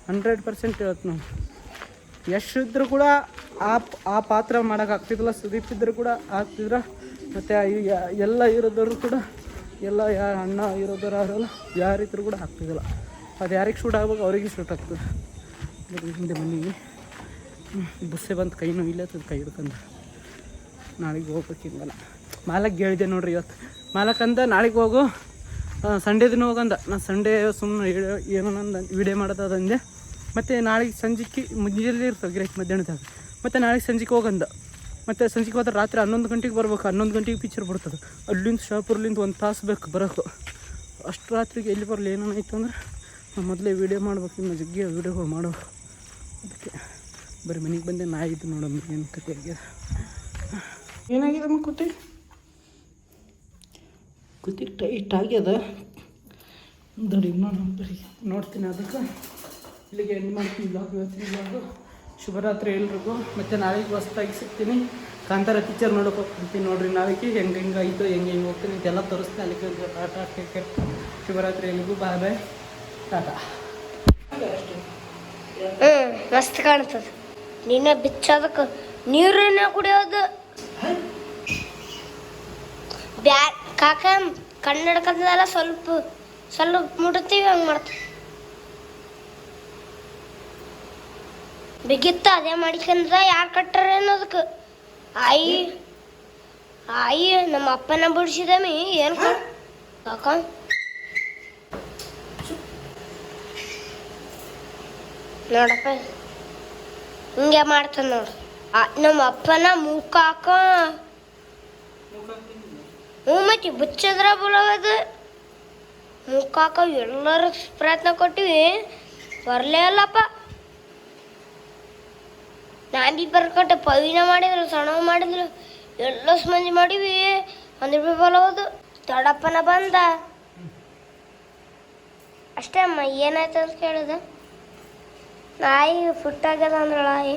100% ಹೇಳ್ತು ನಾವು. ಯಶ್ ಇದ್ದರೂ ಕೂಡ ಆ ಪಾತ್ರ ಮಾಡೋಕ್ಕಾಗ್ತಿದ್ದಿಲ್ಲ. ಸುದೀಪ್ ಇದ್ದರೂ ಕೂಡ ಆಗ್ತಿದ್ರ. ಮತ್ತು ಎಲ್ಲ ಇರೋದವರು ಕೂಡ ಎಲ್ಲ ಅಣ್ಣ ಇರೋದವ್ರು ಅವರೆಲ್ಲ ಯಾರಿದ್ರು ಕೂಡ ಆಗ್ತಿದ್ದಿಲ್ಲ. ಅದು ಯಾರಿಗೆ ಶೂಟ್ ಆಗ್ಬೇಕು ಅವ್ರಿಗೆ ಶೂಟ್ ಆಗ್ತದೆ. ಹಿಂದೆ ಮನೆಗೆ ಬಸ್ಸೆ ಬಂದು ಕೈ ನೋವಿಲ್ಲತ್ತದ, ಕೈ ಹಿಡ್ಕೊಂಡು ನಾಳೆಗೆ ಹೋಗ್ಬೇಕು. ಹಿಂಗಲ್ಲ ಮಾಲಕ್ಕೆ ಹೇಳಿದೆ ನೋಡ್ರಿ ಇವತ್ತು. ಮಾಲಕ್ಕಂದ ನಾಳೆಗೆ ಹೋಗು, ಸಂಡೇ ದಿನ ಹೋಗಂದ. ನಾನು ಸಂಡೇ ಸುಮ್ಮನೆ ಏನೋ ನಂದು ವೀಡಿಯೋ ಮಾಡೋದಂದೆ. ಮತ್ತು ನಾಳೆಗೆ ಸಂಜೆಗೆ ಮುಂಜಾನೆ ಇರ್ತದೆ ಗಿರಾಕಿ ಮಧ್ಯಾಹ್ನದಾಗ. ಮತ್ತು ನಾಳೆಗೆ ಸಂಜೆಗೆ ಹೋಗಂದ. ಮತ್ತು ಸಂಜೆಗೆ ಹೋದ್ರೆ ರಾತ್ರಿ 11 ಗಂಟೆಗೆ ಬರ್ಬೇಕು. 11 ಗಂಟೆಗೆ ಪಿಕ್ಚರ್ ಬಿಡ್ತದೆ. ಅಲ್ಲಿಂದ ಶಾಪುರ್ಲಿಂದ 1 ತಾಸು ಬೇಕು ಬರೋಕ್ಕೆ. ಅಷ್ಟು ರಾತ್ರಿಗೆ ಎಲ್ಲಿ ಬರಲಿ ಏನಾಯ್ತು ಅಂದ್ರೆ ನಾವು ಮೊದಲೇ ವೀಡಿಯೋ ಮಾಡ್ಬೇಕು. ಇನ್ನು ಜಗ್ಗಿ ವೀಡಿಯೋಗಳು ಮಾಡೋ. ಅದಕ್ಕೆ ಬರೀ ಮನೆಗೆ ಬಂದೆ. ನಾಯಿದ್ದು ನೋಡೋಣ ಏನು ಕತೆ ಆಗ್ಯದ. ಏನಾಗಿದೆ ಅಮ್ಮ ಕುತಿ ಟೈಟ್ ಆಗ್ಯದ. ದಡಿ ಬರೀ ನೋಡ್ತೀನಿ. ಅದಕ್ಕೆ ಇಲ್ಲಿಗೆ ಎಂಡ್ ಮಾಡ್ತೀನಿ ಬ್ಲಾಗ್. ಇವತ್ತಿನ ಬ್ಲಾಗು. ಶುಭರಾತ್ರಿ ಎಲ್ರಿಗೂ. ಮತ್ತು ನಾಳೆಗೆ ಹೊಸ್ದಾಗಿ ಸಿಗ್ತೀನಿ. ಕಾಂತಾರ ಪಿಕ್ಚರ್ ನೋಡೋಕೆ ಹೋಗ್ತೀನಿ ನೋಡಿರಿ. ನಾಳೆಗೆ ಹೆಂಗೆ ಆಯಿತು, ಹೆಂಗೆ ಹೋಗ್ತೀನಿ ಇದೆಲ್ಲ ತೋರಿಸ್ತೀನಿ. ಅಲ್ಲಿಗೆ ಟಾಟಾ ಟೇಕ್ ಕೇರ್. ಶುಭರಾತ್ರಿ ಎಲ್ರಿಗೂ. ಬಾಯ್ ಬಾಯ್, ಟಾಟಾ. ಮಸ್ತ್ ಕಾಣ್ತದೆ. ನಿನ್ನ ಬಿಚ್ಚೋದಕ್ಕೆ ನೀರನ್ನ ಕುಡಿಯೋದು ಕಾಕ ಕನ್ನಡಕದಲ್ಲ ಸ್ವಲ್ಪ ಮುಟ್ತೀವಿ. ಹಂಗೆ ಮಾಡ್ತೀವಿ ಬಿಗಿತ್ತ ಅದೇ ಮಾಡಿಕೊಂಡ್ರ ಯಾರು ಕಟ್ಟಾರ ಅನ್ನೋದಕ್ಕೆ. ಆಯಿ ನಮ್ಮ ಅಪ್ಪನ ಬಿಡಿಸಿದಮಿ ಏನು ಕಾಕ. ನೋಡಪ್ಪ ಹಿಂಗೆ ಮಾಡ್ತಾನೆ ನೋಡು. ನಮ್ಮ ಅಪ್ಪನ ಮೂಕ ಹಾಕ. ಮತ್ತೆ ಬಿಚ್ಚದ್ರ ಬುಲವದು ಮೂಕ ಹಾಕ. ಎಲ್ಲರೂ ಪ್ರಯತ್ನ ಕೊಟ್ಟಿವಿ, ಬರಲೇ ಅಲ್ಲಪ್ಪ. ನಾನು ಬಿ ಬರ್ಕೊಟ್ಟೆ. ಪವಿನ ಮಾಡಿದ್ರು, ಸಣ್ಣ ಮಾಡಿದ್ರು, ಎಲ್ಲ ಮಂದಿ ಮಾಡಿವಿ. 1 ರೂಪಾಯಿ ಬಲವದು. ದೊಡ್ಡಪ್ಪನ ಬಂದ ಅಷ್ಟೇ. ಅಮ್ಮ ಏನಾಯ್ತು ಅಂತ ಕೇಳಿದ. ನಾಯಿ ಫುಟ್ಟಾಗ್ಯದ ಅಂದ್ರಳ ಆಯಿ.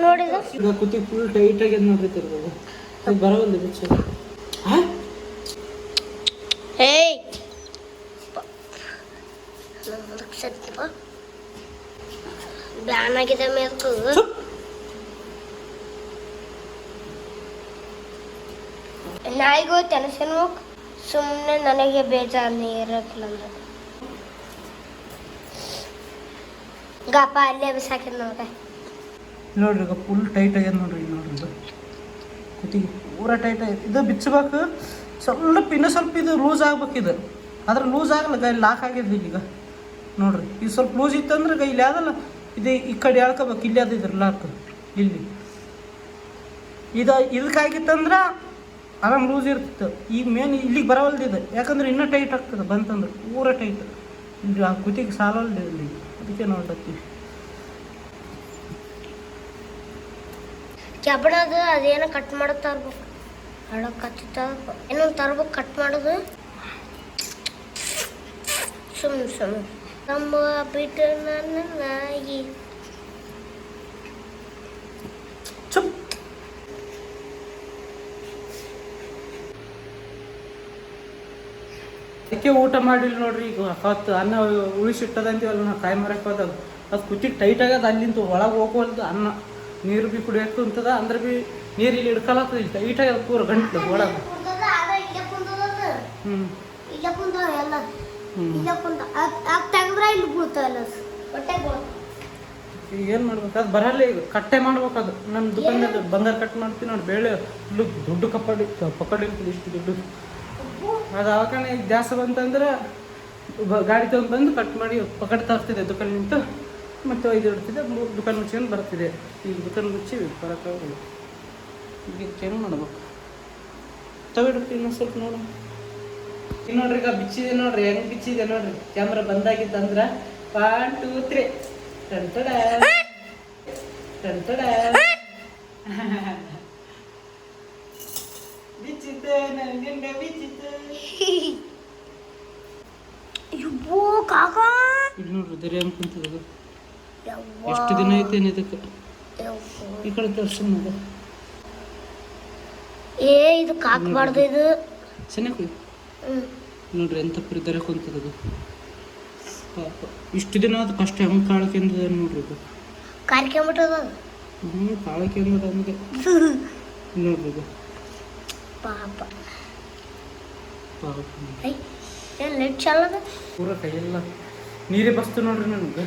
ನೋಡಿದ ಕುತಿ ಫುಲ್ ಟೈಟ್ ಆಗ್ಯದ ನೋಡ್ರಿ. ತಿರ್ಬೋದು ಅದು ಬರೋಲ್ಲ ಬಿಚ್ಚ. ಏಯ್ ಬ್ಯಾನ್ ಆಗಿದೆ ಮೇಲ್ಕು. ನಾಯಿಗೂ ಟೆನ್ಷನ್ ಹೋಗಿ ಸುಮ್ಮನೆ ನನಗೆ ಬೇಜಾರು ನೀರಕ್ಕಿಲ್ಲ ಅಂದ್ರೆ ಗಾಪ ಅಲ್ಲೇ ಬಿಸಾಕಿದ್ ನೋಡ್ರಿ. ನೋಡ್ರಿ ಈಗ ಫುಲ್ ಟೈಟ್ ಆಗ್ಯದ ನೋಡ್ರಿ. ನೋಡ್ರಿ ಕುತ್ತಿಗೆ ಪೂರ ಟೈಟ್ ಆಗ್ಯದ. ಇದು ಬಿಚ್ಚಬೇಕು ಸ್ವಲ್ಪ, ಇನ್ನೂ ಸ್ವಲ್ಪ ಇದು ಲೂಸ್ ಆಗ್ಬೇಕಿದು. ಆದ್ರೆ ಲೂಸ್ ಆಗಲ್ಲ, ಕೈ ಲಾಕ್ ಆಗ್ಯದ ಈಗ. ನೋಡ್ರಿ ಇದು ಸ್ವಲ್ಪ ಲೂಸ್ ಇತ್ತಂದ್ರೆ ಇಲ್ಲಿ ಅದಲ್ಲ, ಇದು ಈ ಕಡೆ ಎಳ್ಕೋಬೇಕು. ಇಲ್ಲಿ ಅದು ಇದ್ರ ಲಾಕ್ ಇಲ್ಲಿ. ಇದಕ್ಕಾಗಿತ್ತಂದ್ರೆ ಆರಾಮ್ ಲೂಸ್ ಇರ್ತಿತ್ತು. ಈಗ ಮೇನ್ ಇಲ್ಲಿಗೆ ಬರವಲ್ದಿದೆ, ಯಾಕಂದ್ರೆ ಇನ್ನೂ ಟೈಟ್ ಆಗ್ತದೆ ಬಂತಂದ್ರೆ ಪೂರ ಟೈಟ್. ಇದು ಆ ಕುತ್ತಿಗೆ ಸಾಲಲ್ದೆ ಇಲ್ಲಿ ಅದಕ್ಕೆ ನೋಡ್ಲತ್ತೀವಿ. ಕೆಬ್ಬಣದ ಅದೇನೋ ಕಟ್ ಮಾಡೋದು ತರ್ಬೇಕು. ಹಳಕ್ ಕಚ್ಚುತ್ತ ಏನೋ ತರ್ಬೇಕು ಕಟ್ ಮಾಡೋದು. ಸುಮ್ಮನೆ ನಮ್ಮ ಬಿಟ್ಟು ನನ್ನ ನಾಯಿ. ಚುಪ್. ಅದಕ್ಕೆ ಊಟ ಮಾಡಿಲ್ಲ ನೋಡ್ರಿ. ಈಗ ಹೊತ್ತು ಅನ್ನ ಉಳಿಸಿಟ್ಟದಂತೀವಲ್ಲ ನಾವು ಕಾಯಿ ಮರಕ್ಕೆ ಹೋದಾಗ ಅದು ಕುತ್ತಿಗೆ ಟೈಟ್ ಆಗದ ಅಲ್ಲಿಂದ ಒಳಗೆ ಹೋಗೋಲ್ದು. ಅನ್ನ ನೀರು ಭೀ ಕುಡಿಯೋಕೆ ಅಂತದ ಅಂದ್ರೆ ಭೀ ನೀರು ಇಲ್ಲಿ ಹಿಡ್ಕೊಳತ್ತದ. ಇಲ್ಲಿ ಟೈಟ್ ಆಗ್ಯದ ಪೂರ ಗಂಟ್ಲು ಒಳಗೆ. ಹ್ಞೂ ಇಲ್ಲ ಕುಂತ ಎಲ್ಲ ಇಲ್ಲ ಕುಂತ ತೆಗೆದ್ರೆ ಇಲ್ಲಿ ಬೀಳ್ತಾವಲ್ಲ ಹೊಟ್ಟೆಗೆ. ಈಗ ಏನು ಮಾಡ್ಬೇಕು ಅದು ಬರಲ್ಲ. ಈಗ ಕಟ್ಟೆ ಮಾಡ್ಬೇಕದು. ನನ್ನ ದುಕಾನ್ದಲ್ಲಿ ಬಂಗಾರ ಕಟ್ ಮಾಡ್ತೀನಿ ನೋಡಿ. ಬೇಳೆ ಇಲ್ಲಿ ದುಡ್ಡು ಪಕ್ಕಡಿರ್ತದೆ ಇಷ್ಟು ದುಡ್ಡು. ಅದು ಆವಾಗ ಈಗ ಜಾಸ್ತಿ ಬಂತಂದ್ರೆ ಗಾಡಿ ತೊಗೊಂಡು ಬಂದು ಕಟ್ ಮಾಡಿ ಪಕಡ್ ತರ್ತಿದೆ ದುಕಾನ್ ನಿಂತು. ಮತ್ತು ಇದು ಇಡ್ತಿದ್ದೆ 3 ದುಕಾನ್ ಮುಚ್ಕೊಂಡು ಬರ್ತಿದೆ. ಈಗ ದುಕಾನ್ ಮುಚ್ಚಿ ಬರೋಕ್ಕಾಗಲ್ಲ. ಈಗ ಏನು ಮಾಡ್ಬೇಕು ತಗೊಡ್ರಿ ಇನ್ನೊಂದು ಸ್ವಲ್ಪ ನೋಡು. ಈಗ ನೋಡ್ರಿ ಈಗ ಬಿಚ್ಚಿದೆ ನೋಡ್ರಿ. ಹೆಂಗೆ ಬಿಚ್ಚಿದೆ ನೋಡ್ರಿ. ಕ್ಯಾಮ್ರಾ ಬಂದಾಗಿತ್ತಂದ್ರೆ 1 2 3 ಟಂಟಡ ಟಂಟಡ ಬಿಚ್ಚಿತ್ತು ನನಗೆ ಬಿಚ್ಚಿತ್ತು. ಇಬ್ಬೋ ಕಾಕ ಇಲ್ಲಿ ನೋಡ್ರಿ ದರಿ ಹಂಗೆ ಕುಂತದ. ಎಷ್ಟು ದಿನ ಐತೇನು ಇದಕ್ಕೆ. ಈ ಕಡೆ ತೋರ್ಸೋದು ಏ ಇದು ಕಾಕಬಾರ್ದು ಇದು ಚೆನ್ನಾಗಿ ನೋಡ್ರಿ ಎಂತ ಪ್ರಿದರೆ ಕುಂತದ. ಪಾಪ ಇಷ್ಟು ದಿನ ಅದು ಕಷ್ಟ ಹೆಂಗೆ ಕಾಳಕೆಂದದ ನೋಡ್ರಿ. ಇದು ಕಾರ್ಕೊಂಬಿಟ್ಟದ. ಕಾಳಕೆಂದದ ಅಂದ್ರೆ ನೋಡ್ರಿ. ಇದು ಪಾಪ ಪಾಪ ಏನು ಲೆಟ್ ಚಾಲದ ಪೂರ ಕೈಯೆಲ್ಲ ನೀರೇ ಬಸ್ತು ನೋಡ್ರಿ ನನಗೆ.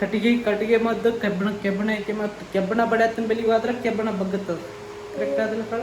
ಕಟ್ಟಿಗೆ ಮದ್ದು ಕೆಬ್ಬಣ ಐತಿ. ಮತ್ತು ಕೆಬ್ಬಣ ಬಡಿಯತ್ತಿನ ಬೆಲಿಗೆ ಹೋದ್ರೆ ಕೆಬ್ಬಣ ಬಗ್ಗತ್ತದ. ಕರೆಕ್ಟ್ ಆದಿಲ್ಲ ಕಳ.